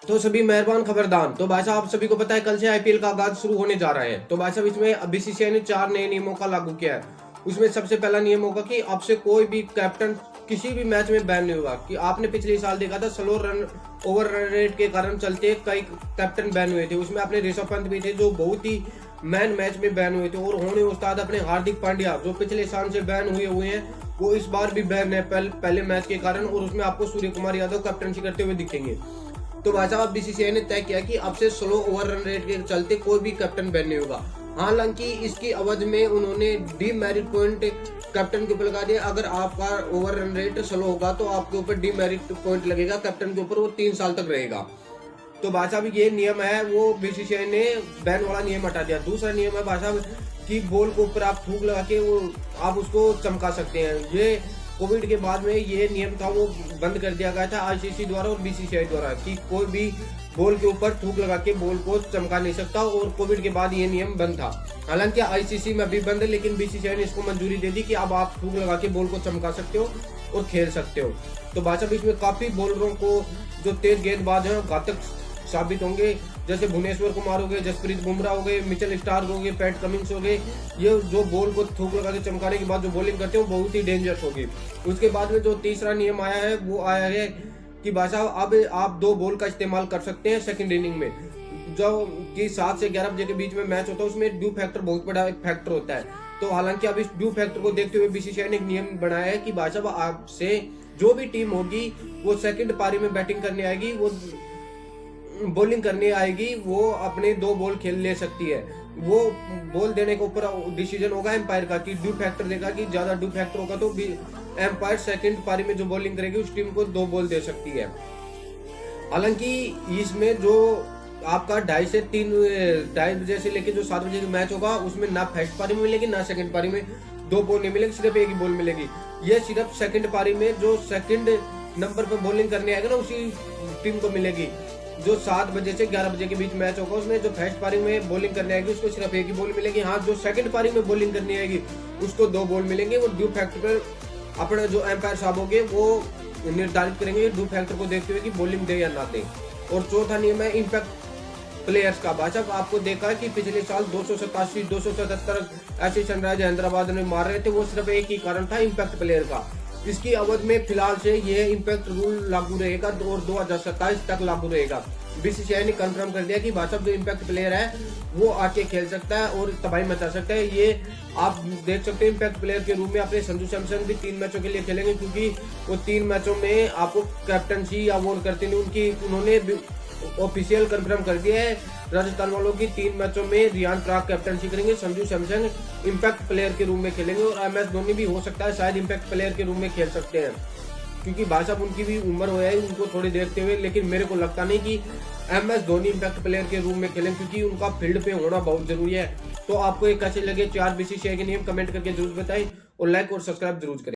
तो सभी मेहरबान खबरदार। तो भाई साहब आप सभी को पता है कल से आईपीएल का आगाज शुरू होने जा रहा है। तो भाई साहब इसमें बीसीसीआई ने 4 नए नियमों का लागू किया है। उसमें सबसे पहला नियम होगा कि आपसे कोई भी कैप्टन किसी भी मैच में बैन नहीं होगा। कि आपने पिछले साल देखा था slow run over run rate के कारण चलते कई कैप्टन बैन हुए थे। उसमें अपने ऋषभ पंत भी थे जो बहुत ही मैन मैच में बैन हुए थे। और होने उस्ताद अपने हार्दिक पांड्या जो पिछले साल से बैन हुए हैं वो इस बार भी बैन है पहले मैच के कारण। और उसमें आपको सूर्य कुमार यादव कैप्टनसी करते हुए दिखेंगे। तो भाई साहब बीसीसीआई ने तय किया कि अब से स्लो ओवर रन रेट के चलते कोई भी कैप्टन बैन नहीं होगा। हालांकि इसकी अवधि में उन्होंने डीमेरिट पॉइंट कैप्टन के ऊपर लगा दिया। अगर आपका ओवर रन रेट स्लो होगा तो आपके ऊपर डीमेरिट पॉइंट लगेगा कैप्टन के ऊपर, वो 3 साल तक रहेगा। तो भाई साहब ये नियम है वो बीसीसीआई ने बैन वाला नियम हटा दिया। दूसरा नियम है भाई साहब कि बॉल के ऊपर आप थूक लगा के वो आप उसको चमका सकते हैं। ये कोविड के बाद में ये नियम था वो बंद कर दिया गया था आईसीसी द्वारा और बीसीसीआई द्वारा कि कोई भी बॉल के ऊपर थूक लगा के बॉल को चमका नहीं सकता। और कोविड के बाद ये नियम बंद था। हालांकि आईसीसी में भी बंद है लेकिन बीसीसीआई ने इसको मंजूरी दे दी कि अब आप थूक लगा के बॉल को चमका सकते हो और खेल सकते हो। तो भाई साहब इसमें काफी बॉलरों को जो तेज गेंदबाज हैं घातक साबित होंगे। जैसे भुवनेश्वर कुमार हो गए, जसप्रीत बुमराह हो गए, मिचेल स्टार्क हो गए, पैट कमिंस हो गए। ये जो बॉल को थूक लगा के चमकाने के बाद जो बॉलिंग करते हैं वो बहुत ही डेंजरस होगी। उसके बाद में जो तीसरा नियम आया है वो आया है कि भाई साहब अब आप 2 बॉल का इस्तेमाल कर सकते हैं सेकंड इनिंग में। जो कि 7 से 11 बजे के बीच में मैच होता है उसमें ड्यू फैक्टर बहुत बड़ा एक फैक्टर होता है। तो हालांकि अब इस ड्यू फैक्टर को देखते हुए बीसीसीआई ने एक नियम बनाया है कि भाई साहब आपसे जो भी टीम होगी वो सेकंड पारी में बैटिंग करने आएगी, वो बॉलिंग करने आएगी, वो अपने 2 बॉल खेल ले सकती है। वो बॉल देने के ऊपर डिसीजन होगा एम्पायर का कि ड्यू फैक्टर देगा कि ज्यादा ड्यू फैक्टर होगा तो एम्पायर सेकंड पारी में जो बॉलिंग करेगी उस टीम को 2 बॉल दे सकती है। हालांकि इसमें जो आपका 2:30 बजे से लेकर जो 7 बजे का मैच होगा उसमें ना फर्स्ट पारी में मिलेगी ना सेकंड पारी में 2 बॉल नहीं मिलेगी, सिर्फ एक ही बॉल मिलेगी। ये सिर्फ सेकंड पारी में जो सेकंड नंबर पर बॉलिंग करने आएगा ना उसी टीम को मिलेगी। जो 7 बजे से 11 बजे के बीच मैच होगा उसमें जो फर्स्ट पारी में बॉलिंग करने आएगी उसको सिर्फ एक ही बॉल मिलेगी। हाँ, जो सेकंड पारी में बॉलिंग करनी आएगी उसको 2 बॉल मिलेंगे। वो ड्यू फैक्टर पर अपने जो एम्पायर साहब होंगे वो निर्धारित करेंगे ड्यू फैक्टर को देखते हुए कि बॉलिंग दे या ना दे। और चौथा नियम है इम्पैक्ट प्लेयर्स का। भाई साहब आपको देखा कि पिछले साल 287 277 ऐसे सनराइजर हैदराबाद में मार रहे थे, वो सिर्फ एक ही कारण था इम्पैक्ट प्लेयर का। इसकी अवधि में फिलहाल से ये इम्पैक्ट रूल लागू रहेगा और 2027 तक लागू रहेगा। बीसीसीआई ने कंफर्म कर दिया कि भाई साहब जो इम्पैक्ट प्लेयर है वो आके खेल सकता है और तबाही मचा सकता है। ये आप देख सकते हैं इम्पैक्ट प्लेयर के रूप में अपने संजू सैमसन भी 3 मैचों के लिए खेलेंगे क्योंकि वो 3 मैचों में आपको कैप्टनसी अवार्ड करते नहीं उनकी उन्होंने ऑफिशियल कंफर्म कर दिया है। राजस्थान वालों की 3 मैचों में रियान पराग कैप्टनसी करेंगे, संजू सैमसन इम्पैक्ट प्लेयर के रूप में खेलेंगे और एमएस धोनी भी हो सकता है शायद इम्पैक्ट प्लेयर के रूप में खेल सकते हैं क्योंकि भाई साहब उनकी भी उम्र हो है उनको थोड़ी देखते हुए। लेकिन मेरे को लगता नहीं कि एमएस धोनी इम्पैक्ट प्लेयर के रूप में खेलें क्योंकि उनका फील्ड पे होना बहुत जरूरी है। तो आपको ये कैसे लगे 4 बीसीसीआई के नियम कमेंट करके जरूर बताएं और लाइक और सब्सक्राइब जरूर करें।